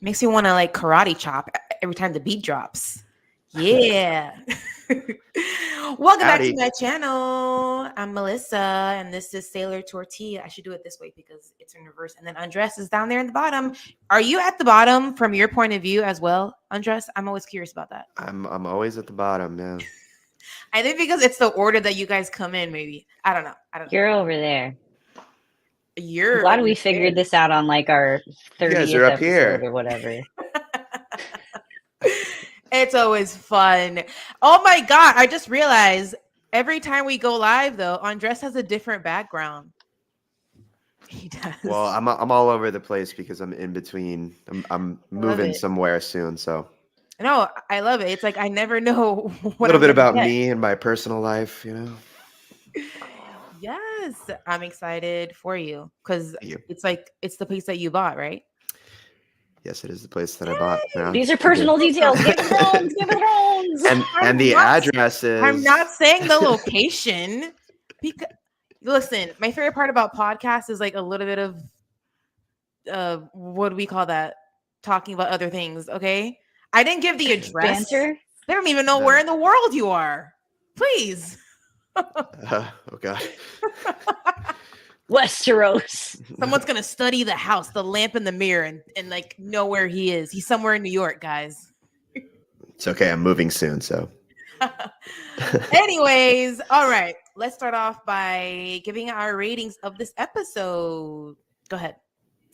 Makes me want to like karate chop every time the beat drops. Yeah. Welcome back to Howdy. my channel. I'm Melissa, and this is Sailor Tortilla. I should do it this way because it's in reverse. And then Andres is down there in the bottom. Are you at the bottom from your point of view as well, Andres? I'm always curious about that. I'm always at the bottom, yeah. I think because it's the order that you guys come in, maybe. I don't know. You're over there. You're I'm glad over we figured there. this out on like our You guys 30th are up episode here. or whatever. It's always fun. Oh my God. I just realized every time we go live, though, Andres has a different background. He does. Well, I'm all over the place because I'm in between. I'm moving it. somewhere soon, so No, I love it. It's like I never know a what little I'm bit gonna about get. me and my personal life, Yes, I'm excited for you because Thank you. it's like it's the place that you bought, right? Yes, it is the place that I bought. Yeah, These are I did. personal details. Game of Thrones. Game of Thrones. And the address is. I'm not saying the location because listen, my favorite part about podcasts is like a little bit of what do we call that? Talking about other things, okay? I didn't give the address. Banter. They don't even know where in the world you are. Please. Oh God. Westeros. Someone's gonna study the house, the lamp in the mirror, and like know where he is. He's somewhere in New York, guys. It's okay. I'm moving soon, so. Anyways, all right. Let's start off by giving our ratings of this episode. Go ahead.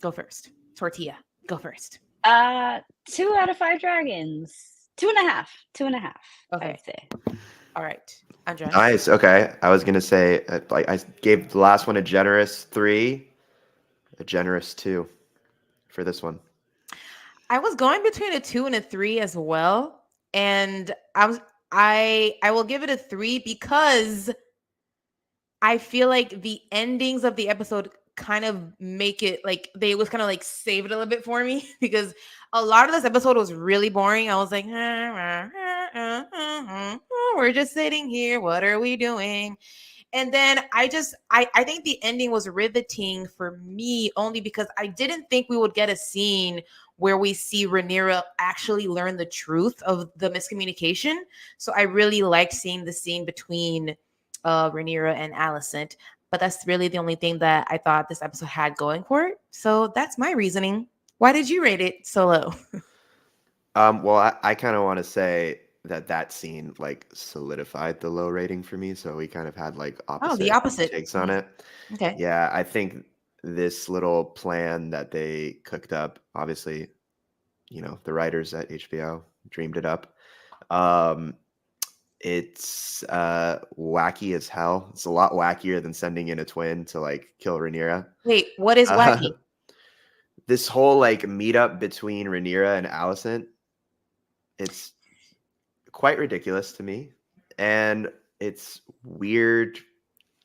Go first. Tortilla, go first. 2 out of 5 dragons. 2.5. 2.5. Okay. I would say. All right. Andres. Nice. Okay. I was gonna say, like, I gave the last one a generous 3, a generous 2 for this one. I was going between a 2 and a 3 as well, and I will give it a 3 because I feel like the endings of the episode kind of make it like they was kind of like save it a little bit for me because a lot of this episode was really boring. I was like, we're just sitting here. What are we doing? And then I think the ending was riveting for me only because I didn't think we would get a scene where we see Rhaenyra actually learn the truth of the miscommunication. So I really liked seeing the scene between Rhaenyra and Alicent. But that's really the only thing that I thought this episode had going for it. So that's my reasoning. Why did you rate it so low? Well, I kind of want to say that scene like solidified the low rating for me. So we kind of had like the opposite takes on it. Okay. Yeah, I think this little plan that they cooked up, obviously, the writers at HBO dreamed it up. It's wacky as hell. It's a lot wackier than sending in a twin to like kill Rhaenyra. Wait, what is wacky? This whole like meetup between Rhaenyra and Alicent, it's quite ridiculous to me, and it's weird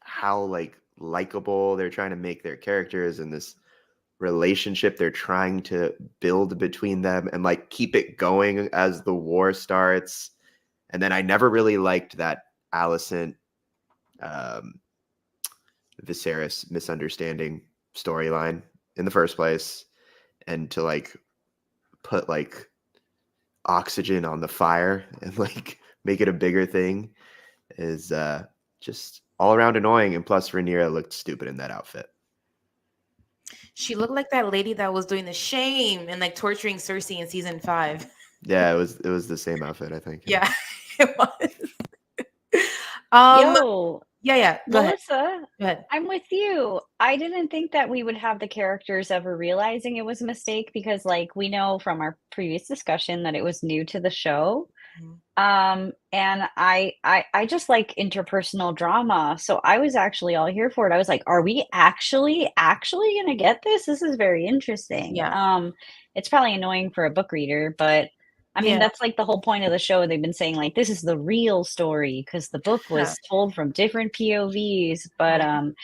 how like likable they're trying to make their characters and this relationship they're trying to build between them and like keep it going as the war starts. And then I never really liked that Alicent Viserys misunderstanding storyline in the first place, and to like put like oxygen on the fire and like make it a bigger thing is just all around annoying. And plus Rhaenyra looked stupid in that outfit. She looked like that lady that was doing the shame and like torturing Cersei in season 5. Yeah, it was the same outfit, I think. Yeah, it was. Yo, yeah. Go Melissa, ahead. Go ahead. I'm with you. I didn't think that we would have the characters ever realizing it was a mistake because, like, we know from our previous discussion that it was new to the show. And I just like interpersonal drama, so I was actually all here for it. I was like, are we actually gonna get this? This is very interesting. Yeah. It's probably annoying for a book reader, but I mean, that's like the whole point of the show. They've been saying like this is the real story because the book was told from different POVs. But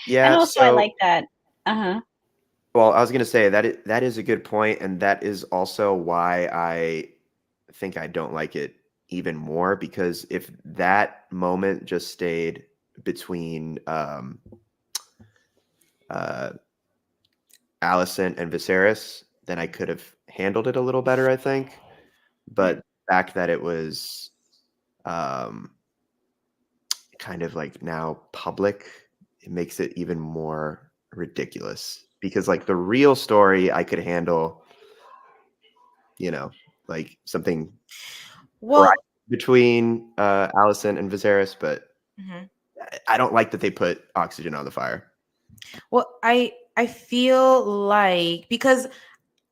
yeah, and also I like that. Well, I was gonna say that is a good point, and that is also why I think I don't like it even more, because if that moment just stayed between Alicent and Viserys, then I could have handled it a little better, I think. But the fact that it was kind of like now public, it makes it even more ridiculous, because like the real story I could handle, like something between Alicent and Viserys, but I don't like that they put oxygen on the fire. Well, I feel like, because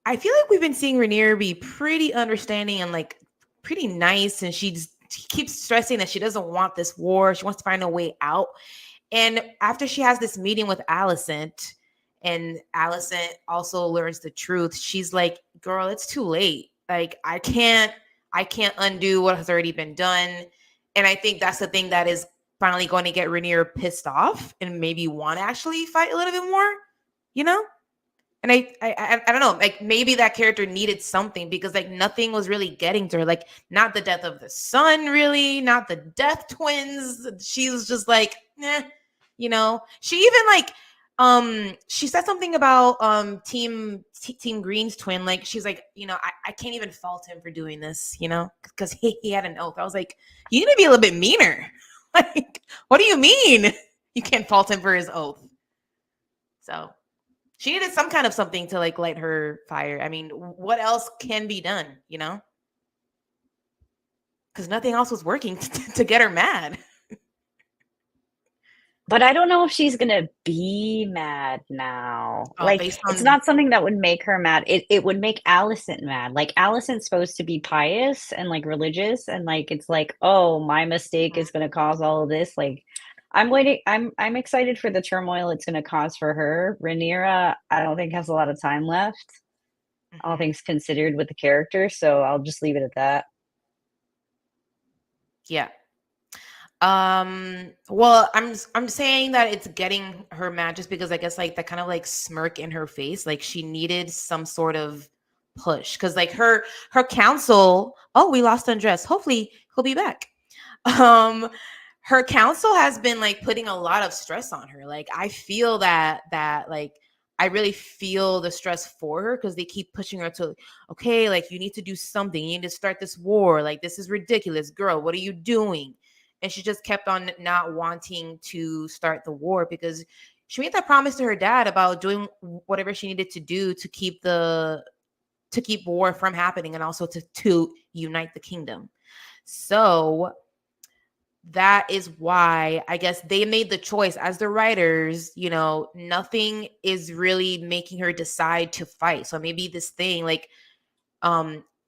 I feel like we've been seeing Rhaenyra be pretty understanding and like pretty nice, and she keeps stressing that she doesn't want this war. She wants to find a way out. And after she has this meeting with Alicent, and Alicent also learns the truth, she's like, girl, it's too late. Like, I can't undo what has already been done. And I think that's the thing that is finally going to get Rhaenyra pissed off and maybe want to actually fight a little bit more, And I don't know, like maybe that character needed something, because like nothing was really getting to her, like not the death of the son, really, not the death twins. She was just like, She even like, she said something about Team Green's twin. Like she's like, I can't even fault him for doing this, because he had an oath. I was like, you need to be a little bit meaner. Like, what do you mean you can't fault him for his oath? So she needed some kind of something to like light her fire. I mean, what else can be done, Because nothing else was working to get her mad. But I don't know if she's gonna be mad now. Like, it's on... not something that would make her mad. It would make Alicent mad. Like, Alicent's supposed to be pious and like religious, and like it's like, oh, my mistake is gonna cause all of this. Like, I'm waiting. I'm excited for the turmoil it's gonna cause for her. Rhaenyra, I don't think has a lot of time left. All things considered with the character, so I'll just leave it at that. Yeah. Well, I'm saying that it's getting her mad just because I guess like that kind of like smirk in her face, like she needed some sort of push, because like her counsel, oh, we lost Andres, hopefully he'll be back. Her counsel has been like putting a lot of stress on her. Like I feel that like I really feel the stress for her, because they keep pushing her to, okay, like you need to do something, you need to start this war, like this is ridiculous, girl, what are you doing? And she just kept on not wanting to start the war, because she made that promise to her dad about doing whatever she needed to do to keep war from happening, and also to unite the kingdom. So that is why I guess they made the choice as the writers, nothing is really making her decide to fight. So maybe this thing like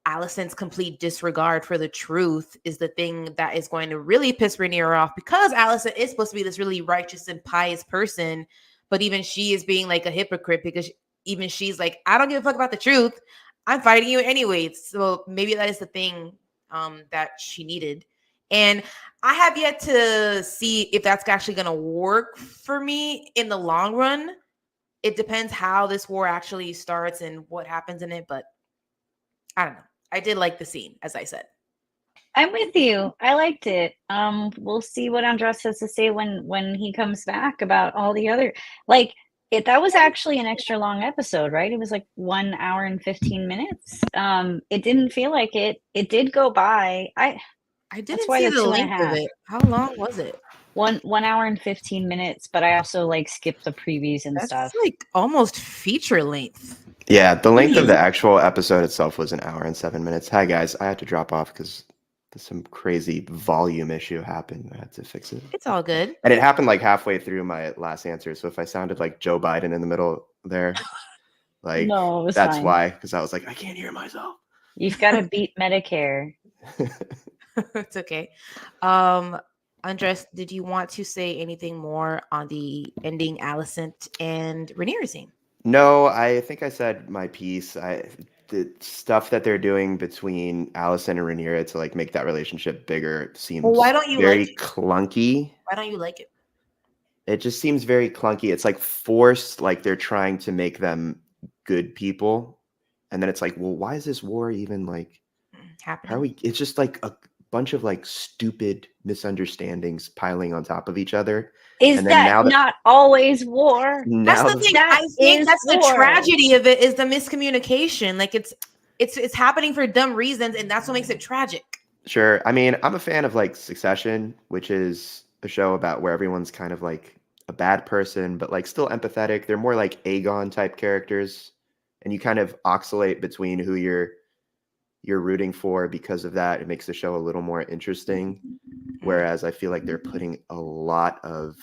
Alicent's complete disregard for the truth is the thing that is going to really piss Rhaenyra off, because Alicent is supposed to be this really righteous and pious person, but even she is being like a hypocrite, because even she's like, I don't give a fuck about the truth, I'm fighting you anyway. So maybe that is the thing that she needed. And I have yet to see if that's actually going to work for me in the long run. It depends how this war actually starts and what happens in it, but I don't know. I did like the scene, as I said. I'm with you. I liked it. We'll see what Andres has to say when he comes back about all the other, like, that was actually an extra long episode, right? It was like 1 hour and 15 minutes. It didn't feel like it. It did go by. I didn't see the length of it. How long was it? 1 hour and 15 minutes, but I also like skipped the previews and That's stuff. Like almost feature length. Yeah, the length of the actual episode itself was 1 hour and 7 minutes. Hi guys, I had to drop off because some crazy volume issue happened. I had to fix it. It's all good. And it happened like halfway through my last answer. So if I sounded like Joe Biden in the middle there, like no, that's fine. Why. Because I was like, I can't hear myself. You've got to beat Medicare. It's okay. Andres, did you want to say anything more on the ending Alicent and Rhaenyra scene? No, I think I said my piece. The stuff that they're doing between Alicent and Rhaenyra to like make that relationship bigger seems very clunky. Why don't you like it? It just seems very clunky. It's like forced, like they're trying to make them good people. And then it's like, well, why is this war even like happening? It's just like a bunch of like stupid misunderstandings piling on top of each other. Is that not always war? That's the thing. I think that's the tragedy of it, is the miscommunication. Like it's it's happening for dumb reasons, and that's what makes it tragic. Sure. I mean, I'm a fan of like Succession, which is a show about where everyone's kind of like a bad person, but like still empathetic. They're more like Aegon type characters, and you kind of oscillate between who you're rooting for because of that. It makes the show a little more interesting. Whereas I feel like they're putting a lot of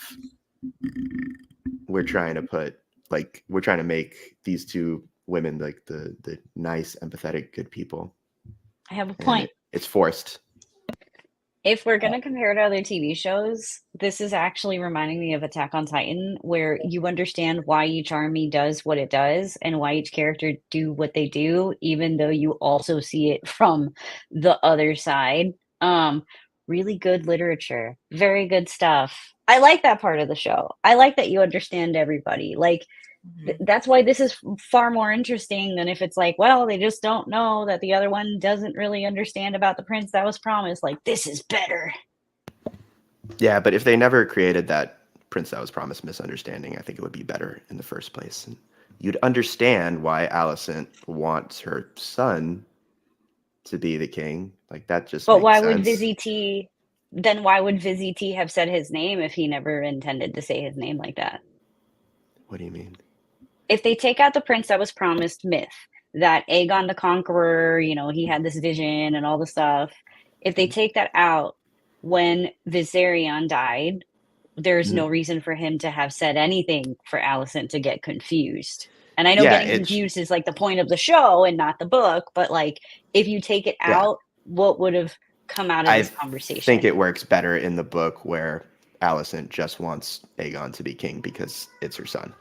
we're trying to make these two women like the nice, empathetic, good people. I have a point. It's forced. If we're going to compare to other TV shows, this is actually reminding me of Attack on Titan, where you understand why each army does what it does and why each character do what they do, even though you also see it from the other side. Really good literature, very good stuff. I like that part of the show. I like that you understand everybody. Like, that's why this is far more interesting than if it's like, well, they just don't know that the other one doesn't really understand about the prince that was promised. Like, this is better. Yeah, but if they never created that prince that was promised misunderstanding, I think it would be better in the first place. And you'd understand why Alicent wants her son to be the king. Like, that just But makes why sense. would why would Vizzy T have said his name if he never intended to say his name like that? What do you mean? If they take out the prince that was promised myth, that Aegon the Conqueror, you know, he had this vision and all the stuff. If they take that out, when Viserion died, there's no reason for him to have said anything for Alicent to get confused. And I know getting confused is like the point of the show and not the book, but like if you take it out, what would have come out of this conversation? I think it works better in the book where Alicent just wants Aegon to be king because it's her son.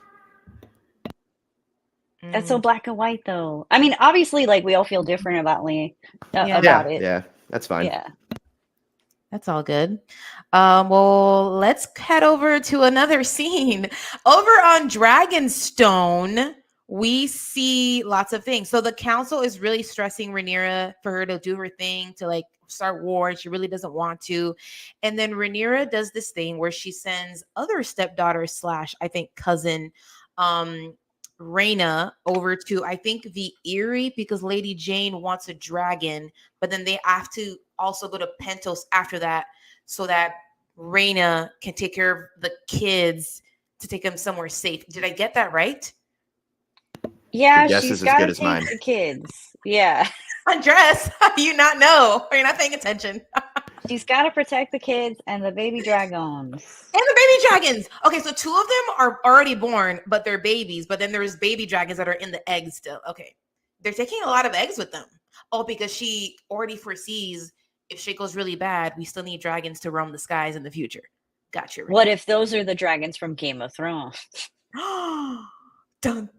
That's so black and white, though. I mean, obviously, like we all feel different about it. Yeah, that's fine. Yeah, that's all good. Well, let's head over to another scene. Over on Dragonstone, we see lots of things. So the council is really stressing Rhaenyra for her to do her thing, to like start war, and she really doesn't want to. And then Rhaenyra does this thing where she sends other stepdaughter / I think cousin Rhaena over to, I think, the Eyrie, because Lady Jane wants a dragon, but then they have to also go to Pentos after that so that Rhaena can take care of the kids to take them somewhere safe. Did I get that right? Yeah, she's got to take the kids. Yeah. Andres, how do you not know? Are you not paying attention? She's got to protect the kids and the baby dragons. And the baby dragons. Okay, so 2 of them are already born, but they're babies. But then there's baby dragons that are in the eggs still. Okay. They're taking a lot of eggs with them. Oh, because she already foresees if shit goes really bad, we still need dragons to roam the skies in the future. Gotcha. What if those are the dragons from Game of Thrones? Dun, dun,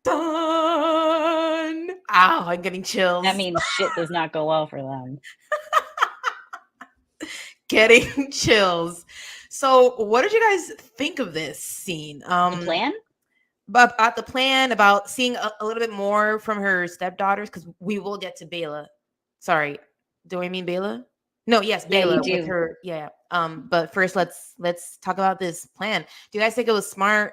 dun. Ow, I'm getting chills. That means shit does not go well for them. Getting chills. So what did you guys think of this scene? The plan? About the plan, about seeing a little bit more from her stepdaughters, because we will get to Bela. Sorry, do I mean Bela? No, yes, Bela with her. Yeah. But first, let's talk about this plan. Do you guys think it was smart?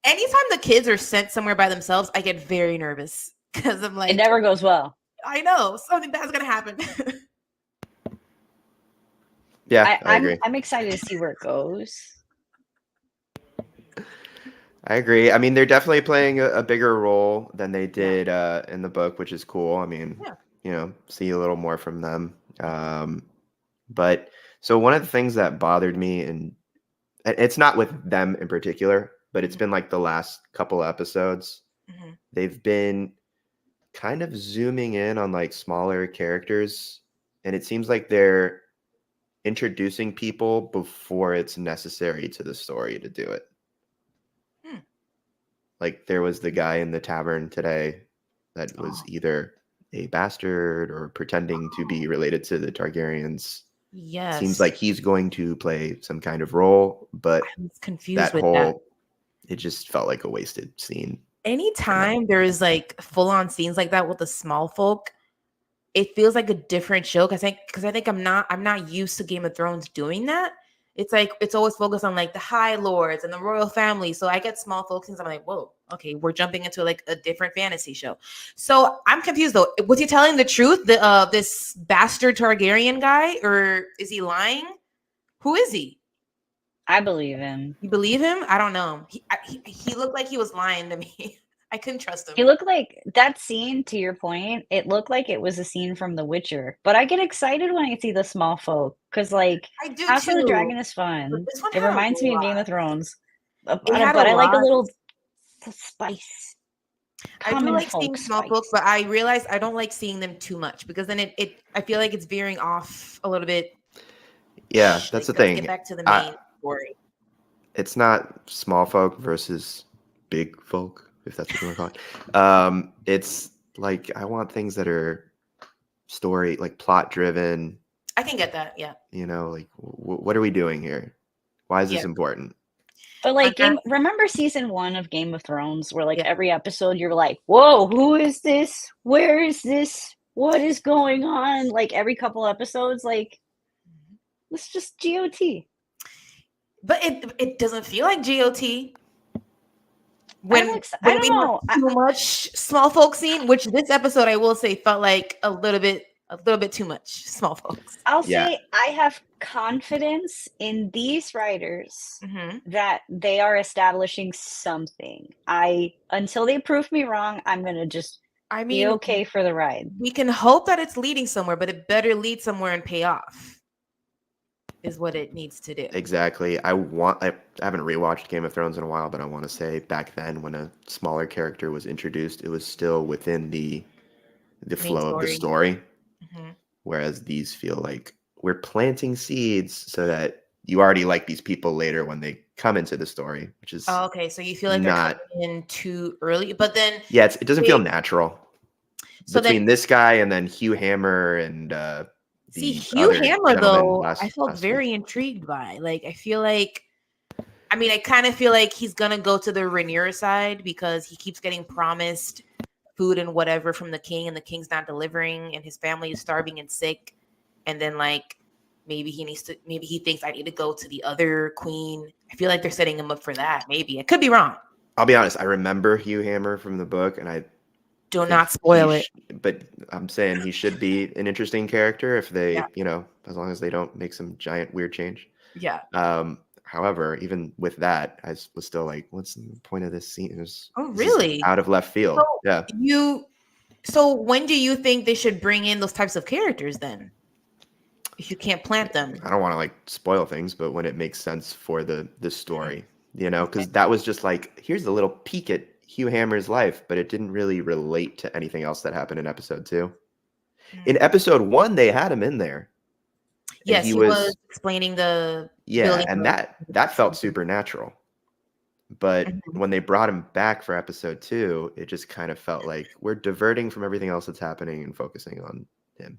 Anytime the kids are sent somewhere by themselves, I get very nervous because I'm like, it never goes well. I know something bad's gonna happen. Yeah, I agree. I'm excited to see where it goes. I agree. I mean, they're definitely playing a bigger role than they did in the book, which is cool. I mean, you know, see a little more from them. But so one of the things that bothered me, and it's not with them in particular, but it's been like the last couple episodes, they've been kind of zooming in on like smaller characters, and it seems like they're introducing people before it's necessary to the story to do it. Like there was the guy in the tavern today that was either a bastard or pretending to be related to the Targaryens. Yes. Seems like he's going to play some kind of role, but I was confused with that. It just felt like a wasted scene. Anytime there is like full-on scenes like that with the small folk, it feels like a different show, because I think I'm not used to Game of Thrones doing that. It's like it's always focused on like the High Lords and the royal family. So I get small folk scenes, I'm like, whoa, okay, we're jumping into like a different fantasy show. So I'm confused though. Was he telling the truth? This bastard Targaryen guy, or is he lying? Who is he? I believe him. You believe him? I don't know. He looked like he was lying to me. I couldn't trust him. He looked like that scene, to your point, it looked like it was a scene from The Witcher. But I get excited when I see the small folk because, like, I do House of the too. Dragon is But fun. this one It had a reminds me of Game lot. of Thrones. But It had a I like a lot. little spice. I do Common like folk seeing small spice. folk, but I realize I don't like seeing them too much because then I feel like it's veering off a little bit. Yeah, that's the Let's thing. get back to the main story. It's not small folk versus big folk, if that's what you want to call it. It's like I want things that are story, like plot driven. I can get that. Yeah. You know, like what are we doing here? Why is this important? But like remember season 1 of Game of Thrones where like every episode you're like, whoa, who is this? Where is this? What is going on? Like every couple episodes, like it's just GOT. But it doesn't feel like GOT. When I we don't know. have too much small folk scene, which this episode I will say felt like a little bit too much small folks. I'll say I have confidence in these writers that they are establishing something. Until they prove me wrong, I'm gonna just be okay for the ride. We can hope that it's leading somewhere, but it better lead somewhere and pay off. Is what it needs to do. Exactly. I haven't rewatched Game of Thrones in a while, but I want to say back then when a smaller character was introduced, it was still within the flow of the story. Whereas these feel like we're planting seeds so that you already like these people later when they come into the story, which is okay. So you feel like they're coming in too early, but then it doesn't feel natural. So between this guy and then Hugh Hammer and Hugh Hammer though, I felt very intrigued by. Like I feel like, I kind of feel like he's gonna go to the Rhaenyra side because he keeps getting promised food and whatever from the king, and the king's not delivering, and his family is starving and sick. And then like maybe he thinks I need to go to the other queen. I feel like they're setting him up for that. Maybe I could be wrong. I'll be honest. I remember Hugh Hammer from the book, and I do not spoil it. But I'm saying he should be an interesting character if they, as long as they don't make some giant weird change. Yeah. However, even with that, I was still like, what's the point of this scene? Really? Out of left field. So when do you think they should bring in those types of characters then? If you can't plant them. I don't want to like spoil things, but when it makes sense for the story, because that was just like, here's a little peek at Hugh Hammer's life, but it didn't really relate to anything else that happened in episode 2. In episode 1, they had him in there. Yes, he was explaining the and that felt supernatural. But when they brought him back for episode 2, it just kind of felt like we're diverting from everything else that's happening and focusing on him,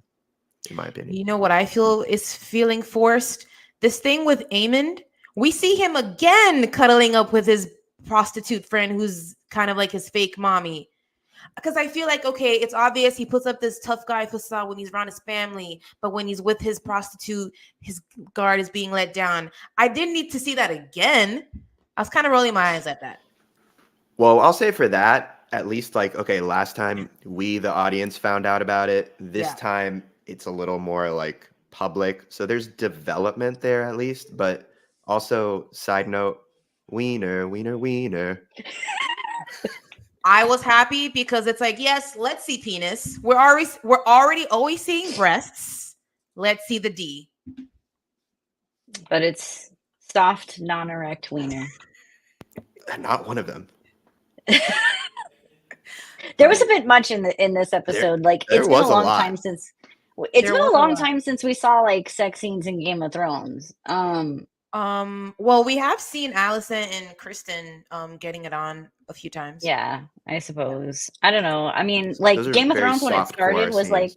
in my opinion. You know what I feel is feeling forced? This thing with Aemond, we see him again cuddling up with his prostitute friend who's kind of like his fake mommy. Because I feel like, okay, it's obvious he puts up this tough guy facade when he's around his family, but when he's with his prostitute, his guard is being let down. I didn't need to see that again. I was kind of rolling my eyes at that. Well, I'll say for that, at least like, okay, last time we, the audience, found out about it. This time it's a little more like public. So there's development there at least. But also, side note, wiener. I was happy because it's like, yes, let's see penis. We're already always seeing breasts. Let's see the D. But it's soft, non-erect wiener. Not one of them. There was a bit much in this episode. It's been a long time since we saw like sex scenes in Game of Thrones. Well, we have seen Alicent and Criston getting it on a few times. Yeah, I suppose. I don't know. I mean, like Game of Thrones when it started was like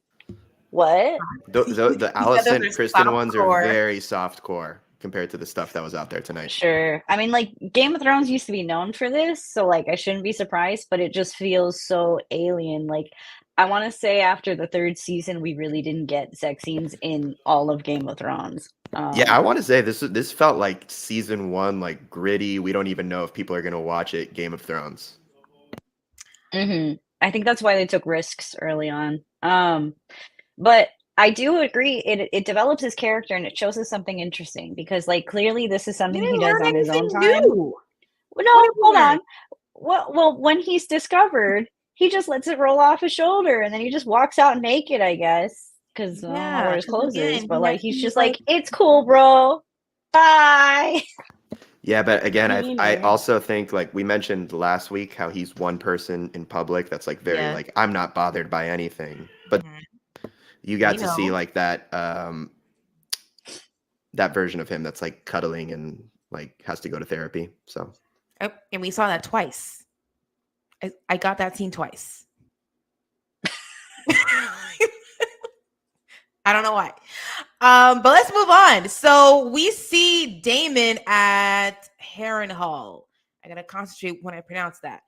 what? The Alicent Criston ones are very soft core compared to the stuff that was out there tonight. Sure. I mean, like Game of Thrones used to be known for this, so like I shouldn't be surprised, but it just feels so alien. Like I want to say after the 3rd season, we really didn't get sex scenes in all of Game of Thrones. I want to say this felt like season 1, like gritty. We don't even know if people are going to watch it. Game of Thrones. I think that's why they took risks early on. But I do agree. It develops his character and it shows us something interesting because, like, clearly this is You something he didn't does learn on his own anything time. new. Well, What no, did you hold learn? on. Well, when he's discovered, he just lets it roll off his shoulder and then he just walks out naked, I guess, because I don't know where Yeah, his because clothes is. again, But like, he's he's just like, like, "It's cool, bro. Bye." Yeah, but again, You I know. also think like we mentioned last week how he's one person in public that's like very yeah, like I'm not bothered by anything. But mhm, you we got to see know. like that version of him that's like cuddling and like has to go to therapy. So Oh, and we saw that twice. I got that scene twice. I don't know why. But let's move on. So we see Daemon at Harrenhal. I gotta concentrate when I pronounce that.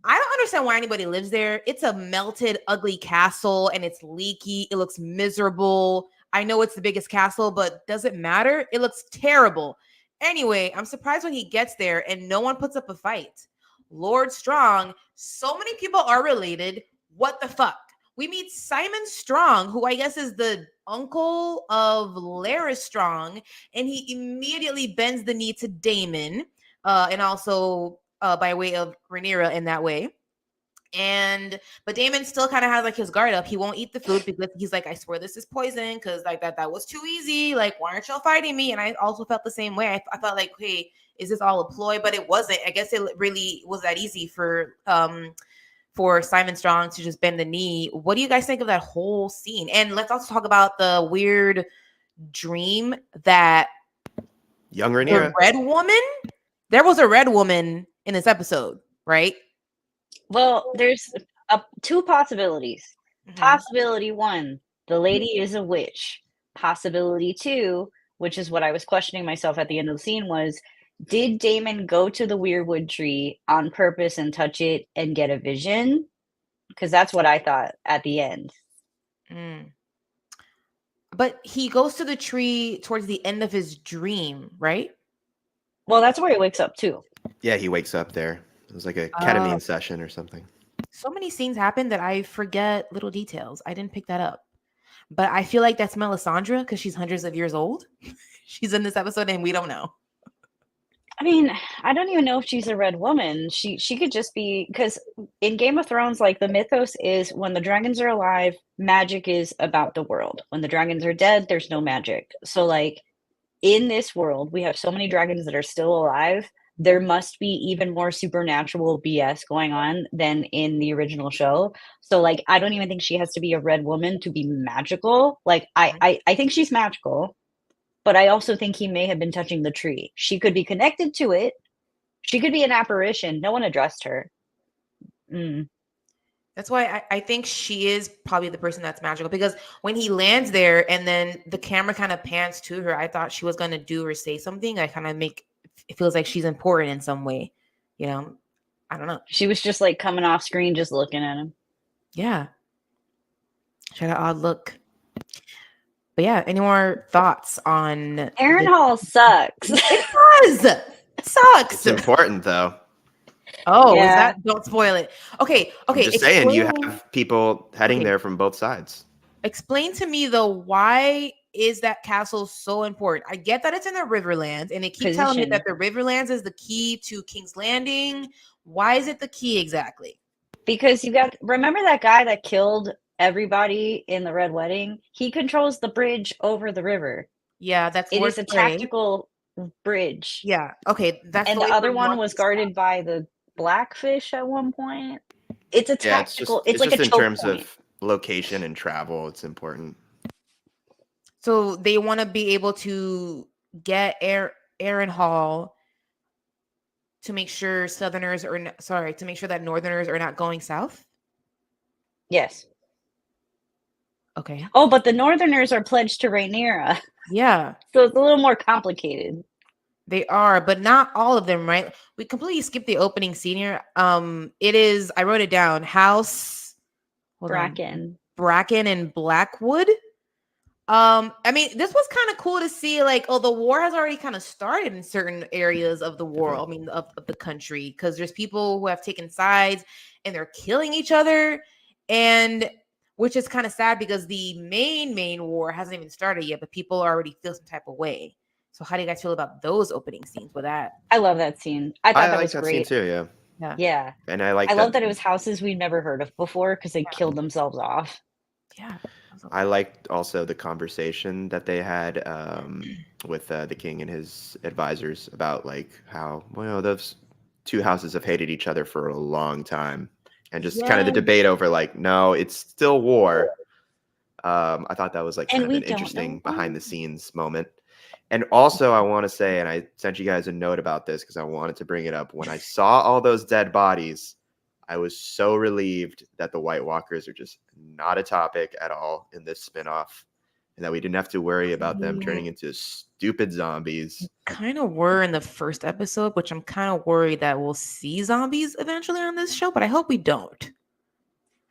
I don't understand why anybody lives there. It's a melted, ugly castle and it's leaky. It looks miserable. I know it's the biggest castle, but does it matter? It looks terrible. Anyway, I'm surprised when he gets there and no one puts up a fight. Lord Strong, so many people are related. What the fuck? We meet Simon Strong, who I guess is the uncle of Larys Strong, and he immediately bends the knee to Daemon, and also by way of Rhaenyra in that way. But Damon still kind of has like his guard up. He won't eat the food because he's like, I swear this is poison because like that was too easy. Like, why aren't y'all fighting me? And I also felt the same way. I felt like, hey, is this all a ploy? But it wasn't. I guess it really was that easy for Simon Strong to just bend the knee. What do you guys think of that whole scene? And let's also talk about the weird dream that young the Rhaenyra. red woman. There was a red woman in this episode, right? Well, there's two possibilities. Mhm. Possibility one, the lady is a witch. Possibility two, which is what I was questioning myself at the end of the scene, was did Damon go to the weirwood tree on purpose and touch it and get a vision? Because that's what I thought at the end. Mm. But he goes to the tree towards the end of his dream, right? Well, that's where he wakes up too. Yeah, he wakes up there. It was like a Oh. ketamine session or something. So many scenes happen that I forget little details. I didn't pick that up. But I feel like that's Melisandre because she's hundreds of years old. She's in this episode and we don't know. I mean, I don't even know if she's a red woman. She could just be because in Game of Thrones, like the mythos is when the dragons are alive, magic is about the world. When the dragons are dead, there's no magic. So like in this world, we have so many dragons that are still alive. There must be even more supernatural BS going on than in the original show. So like I don't even think she has to be a red woman to be magical. Like I think she's magical. But I also think he may have been touching the tree. She could be connected to it. She could be an apparition. No one addressed her. Mm. That's why I think she is probably the person that's magical because when he lands there and then the camera kind of pans to her, I thought she was going to do or say something. I kind of it feels like she's important in some way. You know, I don't know. She was just like coming off screen, just looking at him. Yeah. She had an odd look. But yeah, any more thoughts on Harrenhal sucks. It does. It sucks. It's important though. Oh, is Yeah. that? Don't spoil it. Okay. I'm just saying you have people heading Okay. there from both sides. Explain to me though, why is that castle so important? I get that it's in the Riverlands, and they keep telling me Position. that the Riverlands is the key to King's Landing. Why is it the key exactly? Because you got remember that guy that killed everybody in the Red Wedding? He controls the bridge over the river. Yeah, that's It is Lord a Frey. tactical bridge. Yeah. Okay. That's And the the way other we one want was to guarded by the blackfish at one point. It's a Yeah, tactical. it's Like just a in choke terms point. of location and travel, it's important. So they want to be able to get Aaron Hall to make sure Southerners are to make sure that Northerners are not going south. Yes. Okay. Oh, but the Northerners are pledged to Rhaenyra, Yeah, so it's a little more complicated. they are, but not all of them, right? We completely skipped the opening scene here. It is, I wrote it down, House hold on, Bracken. Bracken and Blackwood. I mean, this was kind of cool to see, like, oh, the war has already kind of started in certain areas of the world. I mean, of the country, because there's people who have taken sides and they're killing each other, and which is kind of sad because the main war hasn't even started yet, but people already feel some type of way. So, how do you guys feel about those opening scenes with that? I love that scene. I thought that like was that great. scene too. Yeah. Yeah. Yeah. And I like I that. love that it was houses we'd never heard of before because they killed themselves off. Yeah. I liked also the conversation that they had with the king and his advisors about like how, well, those two houses have hated each other for a long time, and just kind of the Yes. debate over like, no, it's still war. I thought that was like And kind of we an don't know interesting why. behind the scenes moment. And also, I want to say, and I sent you guys a note about this because I wanted to bring it up. When I saw all those dead bodies, I was so relieved that the White Walkers are just not a topic at all in this spinoff, and that we didn't have to worry about them turning into stupid zombies. Kind of were in the first episode, which I'm kind of worried that we'll see zombies eventually on this show, but I hope we don't.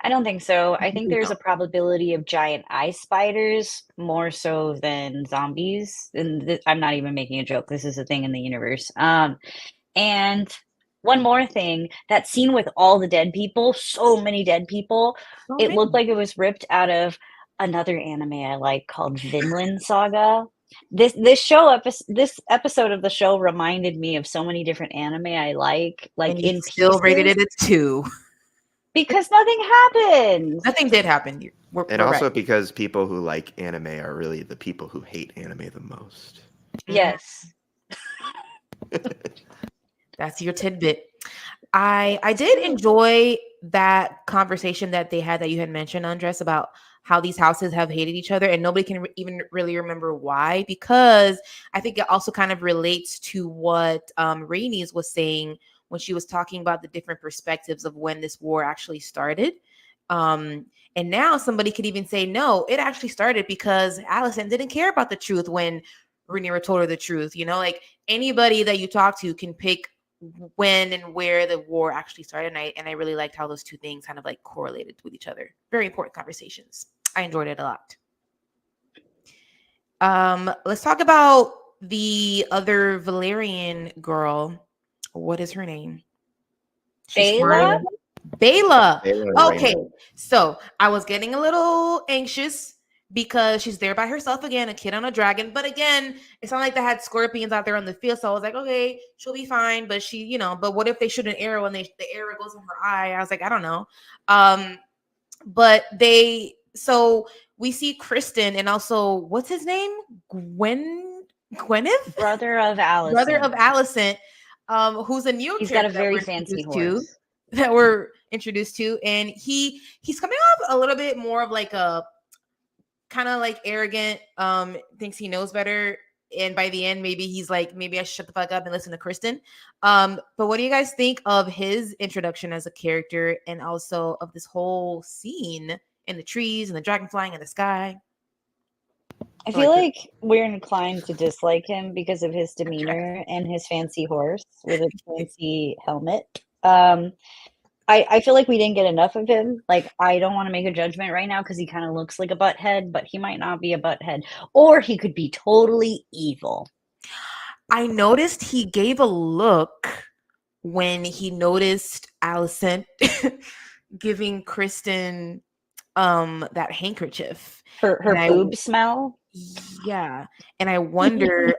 I don't think so. I think We there's don't. a probability of giant ice spiders more so than zombies. And I'm not even making a joke. This is a thing in the universe. And one more thing, that scene with all the dead people, so many dead people, So it many. looked like it was ripped out of another anime I like called Vinland Saga. This episode of the show reminded me of so many different anime I like And you in still rated pieces, it a 2. because nothing happened. Nothing did happen. We're And also right. because people who like anime are really the people who hate anime the most. Yes. That's your tidbit. I did enjoy that conversation that they had that you had mentioned, Andres, about how these houses have hated each other and nobody can even really remember why, because I think it also kind of relates to what Rhaenys was saying when she was talking about the different perspectives of when this war actually started. And now somebody could even say, no, it actually started because Alicent didn't care about the truth when Rhaenyra told her the truth. You know, like anybody that you talk to can pick when and where the war actually started. And I really liked how those two things kind of like correlated with each other. Very important conversations. I enjoyed it a lot. Let's talk about the other Valerian girl. What is her name? She's Bayla? fine. Bayla. Okay, Rhaenyra. so I was getting a little anxious because she's there by herself again, a kid on a dragon. But again, it's not like they had scorpions out there on the field. So I was like, okay, she'll be fine. But she, but what if they shoot an arrow and the arrow goes in her eye? I was like, I don't know. But so we see Criston and also what's his name? Gwyneth? Brother of Alicent. Brother of Alicent, who's a new He's got a character very fancy horse. that we're introduced to, and he's coming off a little bit more of like a kind of like arrogant, thinks he knows better, and by the end maybe he's like, maybe I should shut the fuck up and listen to Criston. But what do you guys think of his introduction as a character, and also of this whole scene in the trees and the dragon flying in the sky? I feel like we're inclined to dislike him because of his demeanor and his fancy horse with a fancy helmet. I feel like we didn't get enough of him. Like, I don't want to make a judgment right now because he kind of looks like a butthead, but he might not be a butthead. Or he could be totally evil. I noticed he gave a look when he noticed Alicent giving Criston that handkerchief. Her boob smell. Yeah. And I wonder,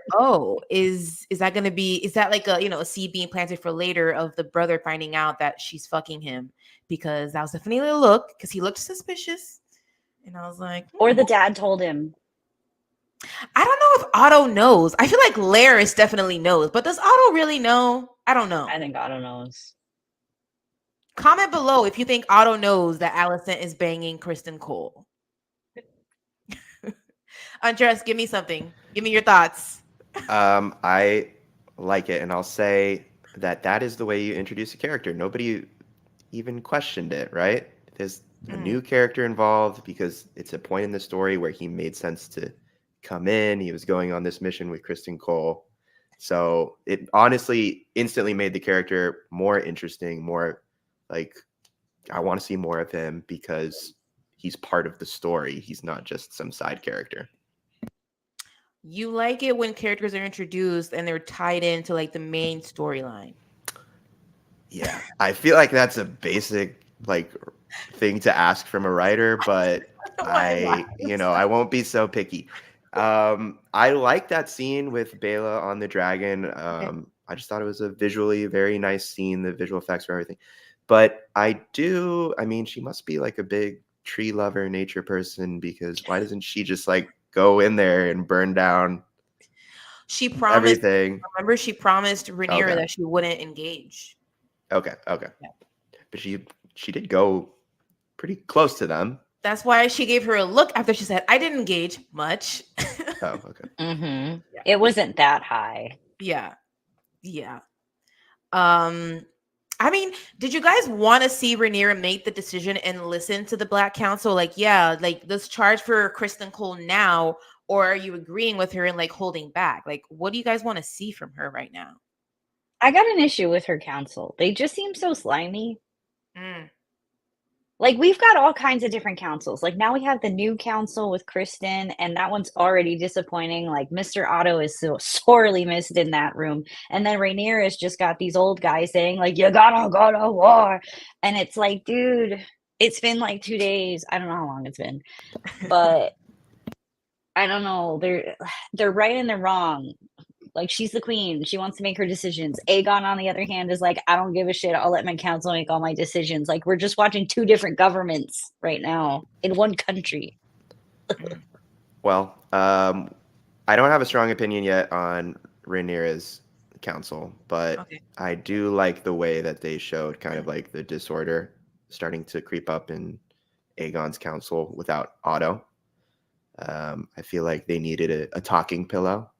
is that gonna be, is that like a seed being planted for later of the brother finding out that she's fucking him? Because that was definitely a look, because he looked suspicious. And I was like, or the dad told him. I don't know if Otto knows. I feel like Larys definitely knows, but does Otto really know? I don't know. I think Otto knows. Comment below if you think Otto knows that Alicent is banging Criston Cole. Andres, give me something. Give me your thoughts. I like it, and I'll say that is the way you introduce a character. Nobody even questioned it, right? There's a new character involved because it's a point in the story where he made sense to come in. He was going on this mission with Criston Cole. So it honestly instantly made the character more interesting, more like I want to see more of him because he's part of the story. He's not just some side character. You like it when characters are introduced and they're tied into like the main storyline. Yeah, I feel like that's a basic like thing to ask from a writer, but I won't be so picky. I like that scene with Bela on the dragon. I just thought it was a visually very nice scene, the visual effects for everything. But I mean, she must be like a big tree lover, nature person, because why doesn't she just like go in there and burn down She promised. everything? Remember, she promised Rhaenyra Okay. that she wouldn't engage. Okay. Yeah. But she did go pretty close to them. That's why she gave her a look after she said, "I didn't engage much." Oh, okay. Mm-hmm. Yeah. It wasn't that high. Yeah. I mean, did you guys want to see Rhaenyra make the decision and listen to the Black Council? Like, yeah, like let's charge for Criston Cole now, or are you agreeing with her and like holding back? Like, what do you guys want to see from her right now? I got an issue with her council. They just seem so slimy. Mm. Like, we've got all kinds of different councils. Like, now we have the new council with Criston, and that one's already disappointing. Like, Mr. Otto is so sorely missed in that room. And then Rhaenyra's just got these old guys saying, like, you gotta go to war. And it's like, dude, it's been like 2 days. I don't know how long it's been. But I don't know. They're right and they're wrong. Like, she's the queen. She wants to make her decisions. Aegon, on the other hand, is like, I don't give a shit. I'll let my council make all my decisions. Like, we're just watching 2 different governments right now in one country. Well, I don't have a strong opinion yet on Rhaenyra's council, but Okay. I do like the way that they showed kind of like the disorder starting to creep up in Aegon's council without Otto. I feel like they needed a talking pillow,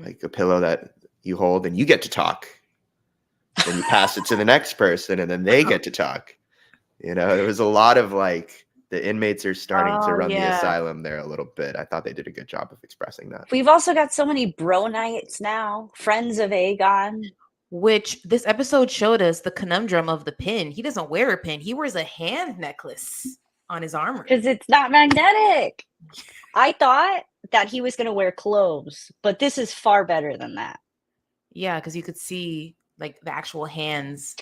like a pillow that you hold and you get to talk. Then you pass it to the next person and then they get to talk. There was a lot of like the inmates are starting to run the asylum there a little bit. I thought they did a good job of expressing that. We've also got so many bro nights now, friends of Aegon. Which this episode showed us the conundrum of the pin. He doesn't wear a pin. He wears a hand necklace on his armor. Because it's not magnetic. I thought that he was going to wear clothes, but this is far better than that. Yeah, because you could see like the actual hands.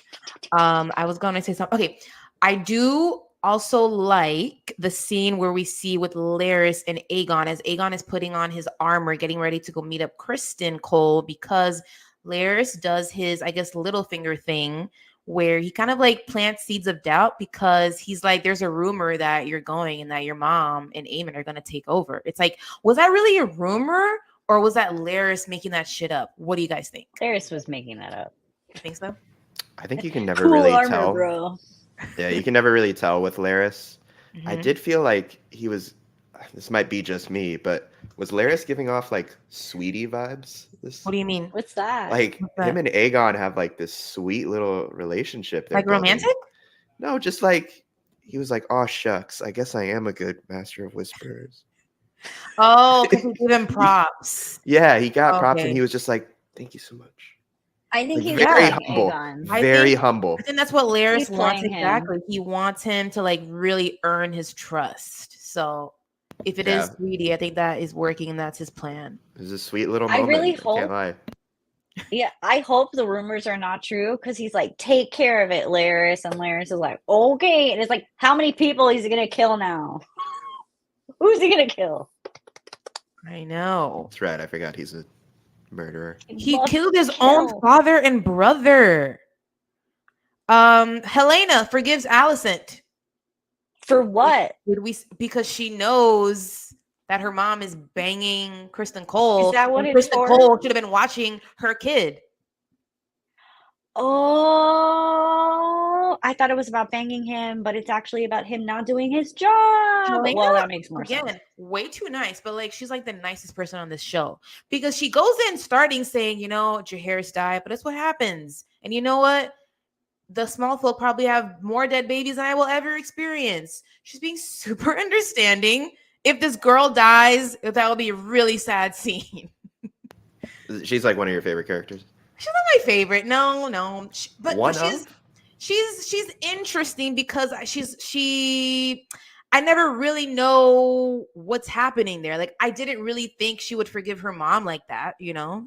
I was going to say something. Okay, I do also like the scene where we see with Larys and Aegon as Aegon is putting on his armor, getting ready to go meet up Criston Cole, because Larys does his, I guess, little finger thing where he kind of like plants seeds of doubt, because he's like, there's a rumor that you're going and that your mom and Aemon are going to take over. It's like, was that really a rumor, or was that Larys making that shit up? What do you guys think? Larys was making that up. You think so? I think you can never Cool really armor, tell. bro. Yeah, you can never really tell with Larys. I Mhm. did feel like he was, this might be just me, but was Larys giving off like sweetie vibes? What do you mean? What's that? Like What's that? him and Aegon have like this sweet little relationship. Like romantic? No, just like he was like, "Oh shucks, I guess I am a good master of whispers." Oh, because we give him props. Yeah, he got props, and Okay. he was just like, "Thank you so much." I think Like, he's very playing humble, Aegon. very humble. I think that's what Larys He's wants playing him. exactly. He wants him to like really earn his trust. So if it is Yeah. sweetie, I think that is working and that's his plan. It was a sweet little I moment. really I hope- can't lie. Yeah, I hope the rumors are not true, because he's like, take care of it, Larys. And Larys is like, okay. And it's like, how many people is he going to kill now? Who's he going to kill? I know. That's right. I forgot he's a murderer. He loves killed his to own kill. father and brother. Helena forgives Alicent. For what? Because she knows that her mom is banging Criston Cole. Is that what and it's Criston for? Cole should have been watching her kid. Oh, I thought it was about banging him, but it's actually about him not doing his job. Helena, Well, that makes more sense. Again, way too nice, but like she's like the nicest person on this show, because she goes in starting saying, Jaehaerys died, but that's what happens. And you know what? The small folk probably have more dead babies than I will ever experience. She's being super understanding. If this girl dies, that will be a really sad scene. She's like one of your favorite characters. She's not my favorite. No, but One she's interesting because she I never really know what's happening there. Like, I didn't really think she would forgive her mom like that, you know?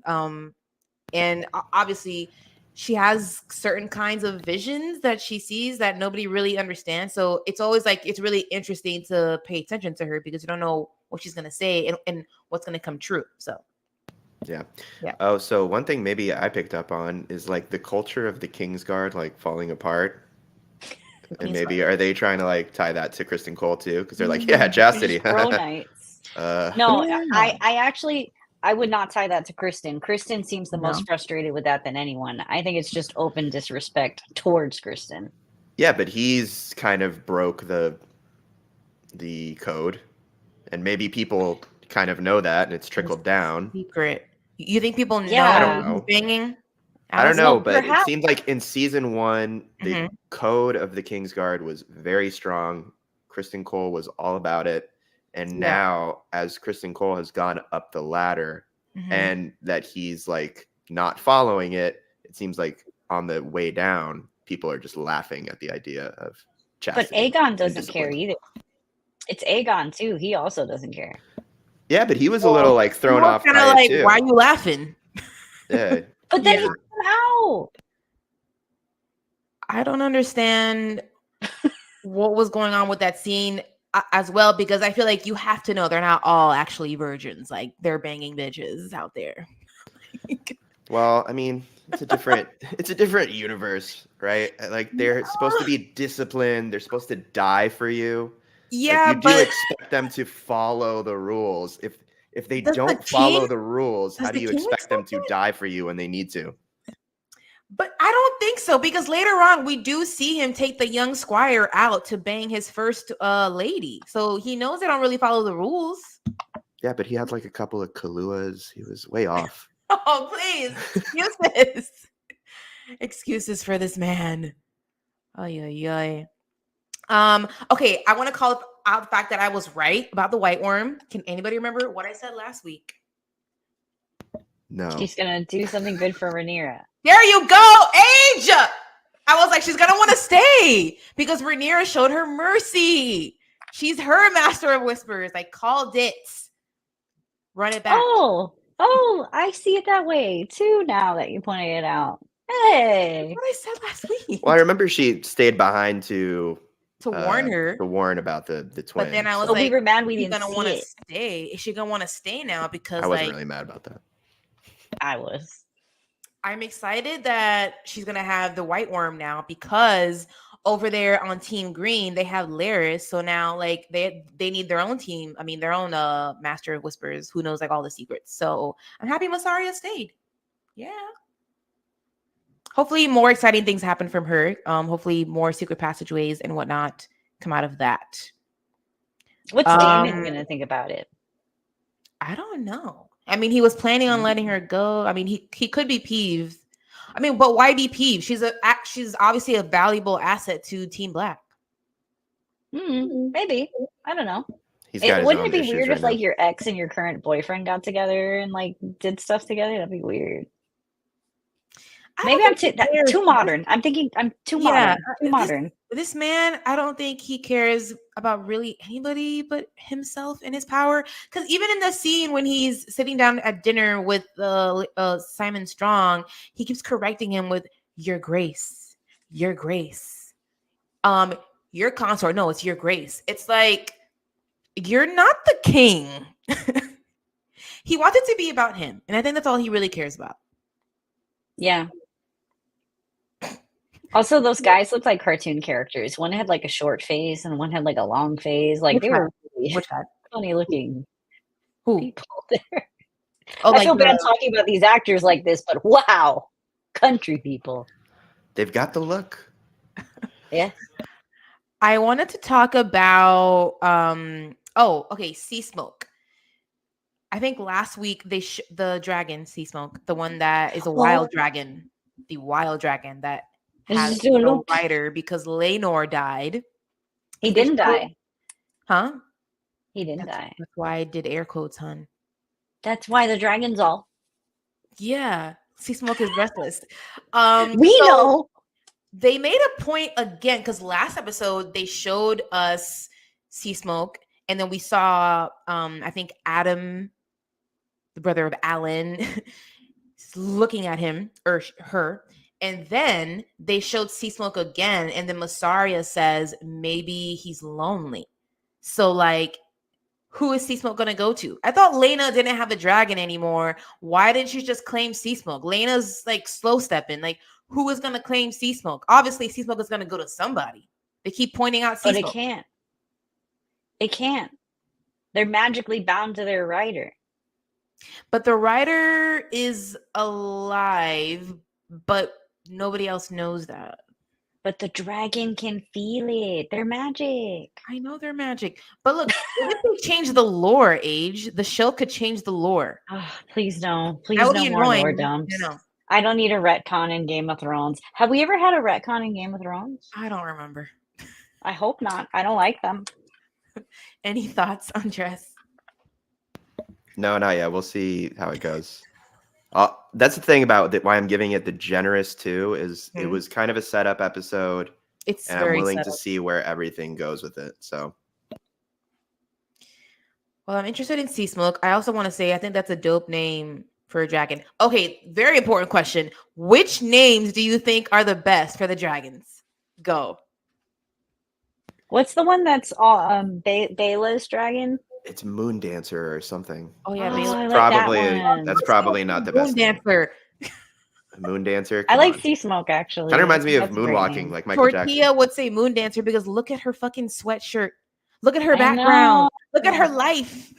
And obviously she has certain kinds of visions that she sees that nobody really understands. So it's always like, it's really interesting to pay attention to her because you don't know what she's going to say and what's going to come true. So. Yeah. Yeah. Oh, so one thing maybe I picked up on is like the culture of the Kingsguard like falling apart. And maybe are they trying to like tie that to Criston Cole too? Because they're like, yeah, chastity. Bro nights. No, I would not tie that to Criston. Criston seems the most frustrated with that than anyone. I think it's just open disrespect towards Criston. Yeah, but he's kind of broke the code, and maybe people kind of know that, and it's trickled down. Secret. You think people know I don't know. he's banging? I don't know, but perhaps. it seems like in season 1, the code of the Kingsguard was very strong. Criston Cole was all about it. And now, as Criston Cole has gone up the ladder and that he's like not following it, it seems like on the way down, people are just laughing at the idea of chastity. But Aegon doesn't care either. It's Aegon too. He also doesn't care. Yeah, but he was a little like thrown off by like, it too. Why are you laughing? Yeah. But then he came out. I don't understand what was going on with that scene as well, because I feel like you have to know they're not all actually virgins. Like, they're banging bitches out there. Well, I mean, it's a different universe, right? Like, they're supposed to be disciplined. They're supposed to die for you. Yeah, like, you do expect them to follow the rules. If they don't follow the rules, how do you expect them to die for you when they need to? But I don't think so, because later on we do see him take the young squire out to bang his first lady. So he knows they don't really follow the rules. Yeah, but he had like a couple of Kaluas. He was way off. Oh, please. Excuses. Excuses for this man. Okay, I want to call out the fact that I was right about the white worm. Can anybody remember what I said last week? No. She's gonna do something good for Rhaenyra. There you go, Age. I was like, she's gonna want to stay because Rhaenyra showed her mercy. She's her master of whispers. I called it. Run it back. Oh, I see it that way too now that you pointed it out. Hey, that's what I said last week. Well, I remember she stayed behind to warn her, to warn about the twins. But then I was like, we were mad we didn't gonna want to it. stay. Is she gonna want to stay now? Because I wasn't really mad about that. I was. I'm excited that she's gonna have the white worm now, because over there on Team Green they have Larys. So now like they need their own team. I mean their own master of whispers who knows like all the secrets. So I'm happy Mysaria stayed. Yeah. Hopefully more exciting things happen from her. Hopefully more secret passageways and whatnot come out of that. What's Daemon gonna think about it? I don't know. I mean, he was planning on letting her go. I mean, he could be peeved. I mean, but why be peeved? She's obviously a valuable asset to Team Black. Maybe. I don't know. Wouldn't it be weird if like your ex and your current boyfriend got together and like did stuff together? That'd be weird. Maybe I'm too modern. I'm thinking I'm too modern. Too modern. This man, I don't think he cares about really anybody but himself and his power. Because even in the scene when he's sitting down at dinner with Simon Strong, he keeps correcting him with "Your Grace, Your Grace, your consort." No, it's "Your Grace." It's like, you're not the king. He wants it to be about him, and I think that's all he really cares about. Yeah. Also, those guys looked like cartoon characters. One had like a short face and one had like a long face. Like, they were really funny looking people there. I feel bad talking about these actors like this, but wow, country people. They've got the look. Yeah. I wanted to talk about Sea Smoke. I think last week the dragon Sea Smoke, the one that is a wild dragon, the wild dragon that has no rider because Laenor died. He didn't die. Huh? He didn't die. That's why I did air quotes, hun. That's why the dragon's all. Yeah. Sea Smoke is restless. We know. They made a point again, because last episode they showed us sea smoke, and then we saw I think Adam, the brother of Alan, looking at him or her. And then they showed sea smoke again, and then Massaria says maybe he's lonely. So like, who is sea smoke gonna go to? I thought Lena didn't have a dragon anymore. Why didn't she just claim sea smoke? Lena's like slow stepping. Like, who is gonna claim sea smoke? Obviously, sea smoke is gonna go to somebody. They keep pointing out sea But smoke. it can't. It can't. They're magically bound to their rider. But the rider is alive, but nobody else knows that. But the dragon can feel it. They're magic. I know they're magic. But look, what if they change the lore, Age? The show could change the lore. Oh, please no. Please That would no be more annoying. lore dumps. You know. I don't need a retcon in Game of Thrones. Have we ever had a retcon in Game of Thrones? I don't remember. I hope not. I don't like them. Any thoughts on Dress? No, not yet. We'll see how it goes. That's the thing about why I'm giving it the generous too, is it was kind of a setup episode, It's and I'm willing to see where everything goes with it. So, well, I'm interested in Sea Smoke. I also want to say I think that's a dope name for a dragon. Okay, very important question. Which names do you think are the best for the dragons? Go. What's the one that's all Bela's dragon? it's Moon Dancer or something. Oh yeah, Oh, Bailey. I like Probably that one. that's probably not the Moon best name. Dancer. Moon Dancer. I Come like on. Sea Smoke actually. Kind of reminds me of That's a great moonwalking, name. like Michael Jackson. Tortilla would say Moon Dancer because look at her fucking sweatshirt. Look at her I background. know. Look at her life.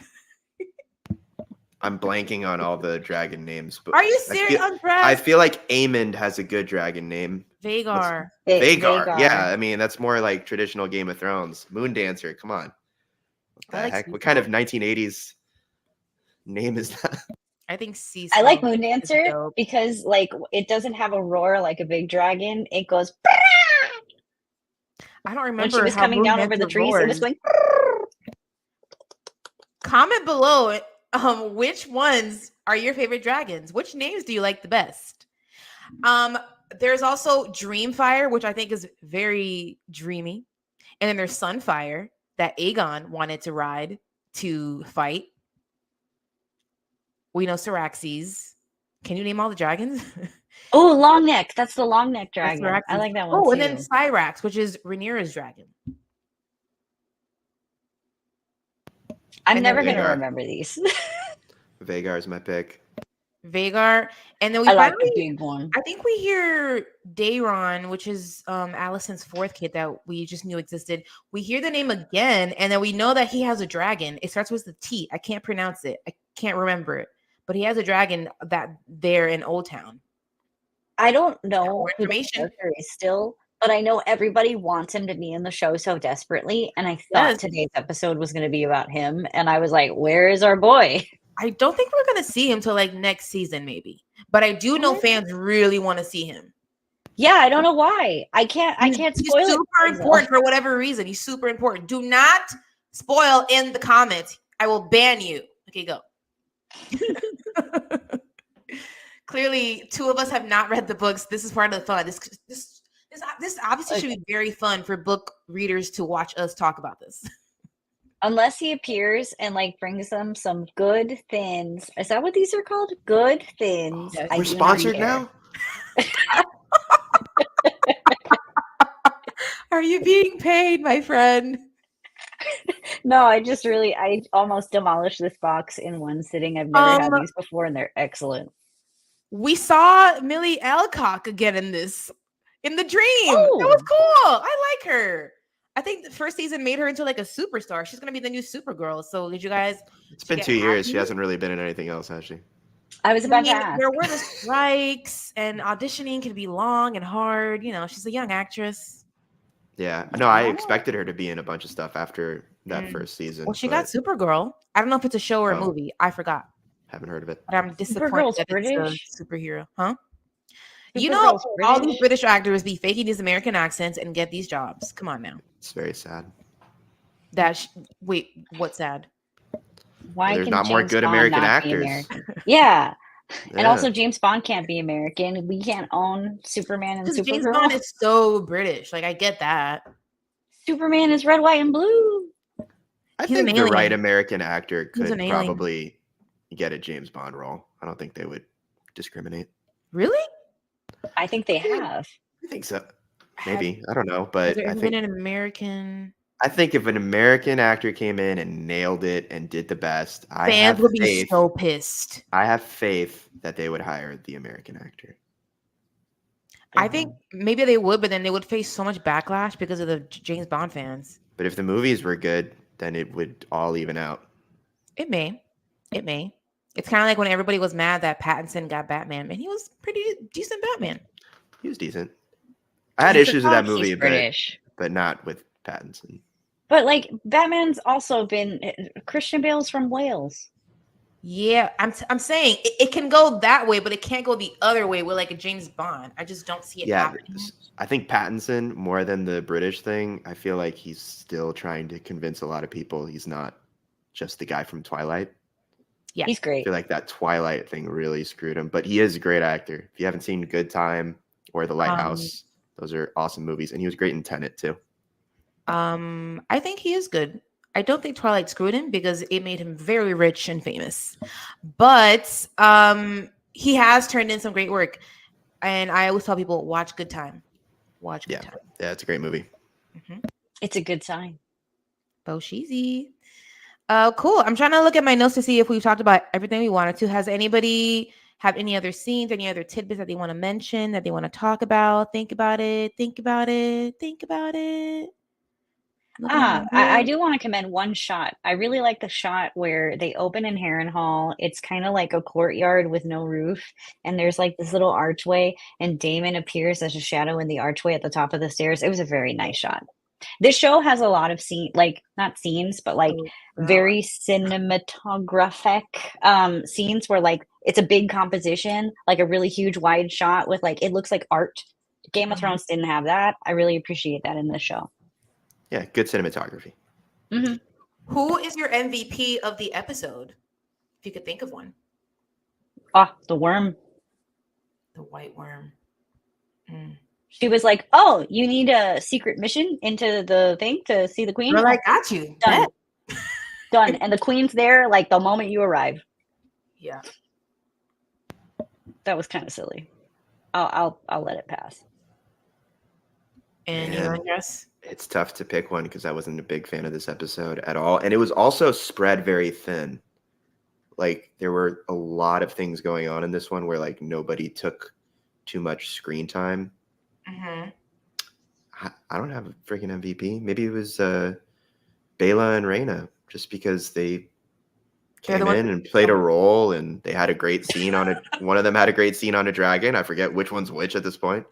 I'm blanking on all the dragon names. But Are you serious? I feel like Aemond has a good dragon name. Vagar. Vagar. Yeah, I mean that's more like traditional Game of Thrones. Moon Dancer. Come on. What the like heck? Sea What kind of Smoke. 1980s name is that? I think Sea I like Smoke Moon is Dancer dope. because like it doesn't have a roar like a big dragon. It goes I don't remember when she was how coming Moon down over Dancer the trees. It was roars. going. Comment below which ones are your favorite dragons? Which names do you like the best? There's also Dreamfire, which I think is very dreamy. And then there's Sunfire that Aegon wanted to ride to fight. We know Syraxes. Can you name all the dragons? Oh, long neck. That's the long neck That's dragon. I Syraxes. like that one Oh, too. and then Syrax, which is Rhaenyra's dragon. I'm and never then gonna Vagar. remember these. Vagar is my pick. Vagar. And then we I like finally, the big one. I think we hear Daeron, which is Alicent's fourth kid that we just knew existed. We hear the name again, and then we know that he has a dragon. It starts with the T. I can't pronounce it. I can't remember it. But he has a dragon that there in Old Town. I don't know More who the information. character is still, but I know everybody wants him to be in the show so desperately. And I thought Yes. today's episode was going to be about him. And I was like, where is our boy? I don't think we're gonna see him till like next season, maybe. But I do know fans really want to see him. Yeah, I don't know why. I can't spoil He's it. super important for whatever reason. He's super important. Do not spoil in the comments. I will ban you. Okay, go. Clearly, two of us have not read the books. This is part of the fun. This obviously should be very fun for book readers to watch us talk about this. Unless he appears and like brings them some good thins. Is that what these are called? Good thins. Yes. I We're do not sponsored care. now. Are you being paid, my friend? No, I almost demolished this box in one sitting. I've never had these before, and they're excellent. We saw Millie Alcock again in the dream. Oh. That was cool. I like her. I think the first season made her into like a superstar. She's gonna be the new Supergirl. So did you guys? It's been 2 years. She hasn't really been in anything else, has she? I was about to ask. There were the strikes, and auditioning can be long and hard. You know, she's a young actress. Yeah. No, I expected her to be in a bunch of stuff after that first season. Well, she got Supergirl. I don't know if it's a show or a movie. I forgot. Haven't heard of it. But I'm disappointed Supergirl's that British? it's a superhero. Huh? You Supergirl's know, all these British? British actors be faking these American accents and get these jobs. Come on now. It's very sad. Wait, what's sad? Why There's can not more James good Bond American not be actors. American? Yeah. And Yeah. also James Bond can't be American. We can't own Superman and Because James Supergirl. Bond is so British. Like, I get that. Superman is red, white, and blue. I He's an think the right alien. American actor He's could an alien. probably get a James Bond role. I don't think they would discriminate. Really? I think they I mean, have. I think so. Have, Maybe. I don't know. has But there ever been an American? I think if an American actor came in and nailed it and did the best, Fans would be so pissed. I have faith that they would hire the American actor. I think maybe they would, but then they would face so much backlash because of the James Bond fans. But if the movies were good, then it would all even out. It may. It may. It's kind of like when everybody was mad that Pattinson got Batman, and he was pretty decent Batman. He was decent. I had issues with that movie, He's British. but not with Pattinson. But like Batman's also been Christian Bale's from Wales. Yeah, I'm saying it can go that way, but it can't go the other way with like a James Bond. I just don't see it happening. I think Pattinson, more than the British thing, I feel like he's still trying to convince a lot of people he's not just the guy from Twilight. Yeah, he's great. I feel like that Twilight thing really screwed him, but he is a great actor. If you haven't seen Good Time or The Lighthouse, those are awesome movies, and he was great in Tenet too. I think he is good. I don't think Twilight screwed him because it made him very rich and famous. But he has turned in some great work. And I always tell people, watch Good Time. Watch Good Time. Yeah, it's a great movie. Mm-hmm. It's a good sign. Bo Sheezy. Cool. I'm trying to look at my notes to see if we've talked about everything we wanted to. Has anybody have any other scenes, any other tidbits that they want to mention, that they want to talk about? Think about it. Think about it. Think about it. I do want to commend one shot. I really like the shot where they open in Harrenhal. It's kind of like a courtyard with no roof, and there's like this little archway, and Daemon appears as a shadow in the archway at the top of the stairs. It was a very nice shot. This show has a lot of not scenes, but like very cinematographic scenes where like it's a big composition, like a really huge wide shot with like it looks like art. Game of Thrones didn't have that. I really appreciate that in this show. Yeah, good cinematography. Mm-hmm. Who is your MVP of the episode? If you could think of one. The worm. The white worm. She was like, "Oh, you need a secret mission into the thing to see the queen?" Well, I got you. Done. Done. And the queen's there like the moment you arrive. Yeah. That was kind of silly. I'll let it pass. And you, Andres? It's tough to pick one because I wasn't a big fan of this episode at all. And it was also spread very thin. Like there were a lot of things going on in this one where like nobody took too much screen time. Mm-hmm. I don't have a freaking MVP. Maybe it was Bela and Rhaena, just because they came in and played a role, and they had a great scene on it. One of them had a great scene on a dragon. I forget which one's which at this point.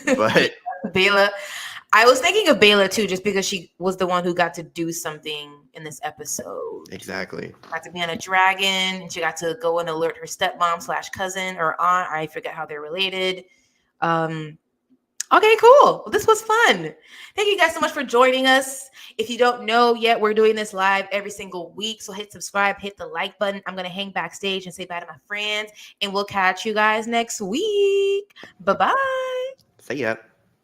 But Bela. I was thinking of Bela too, just because she was the one who got to do something in this episode. Exactly. Got to be on a dragon, and she got to go and alert her stepmom / cousin or aunt. I forget how they're related. Okay, cool. Well, this was fun. Thank you guys so much for joining us. If you don't know yet, we're doing this live every single week. So hit subscribe, hit the like button. I'm going to hang backstage and say bye to my friends. And we'll catch you guys next week. Bye-bye. See ya.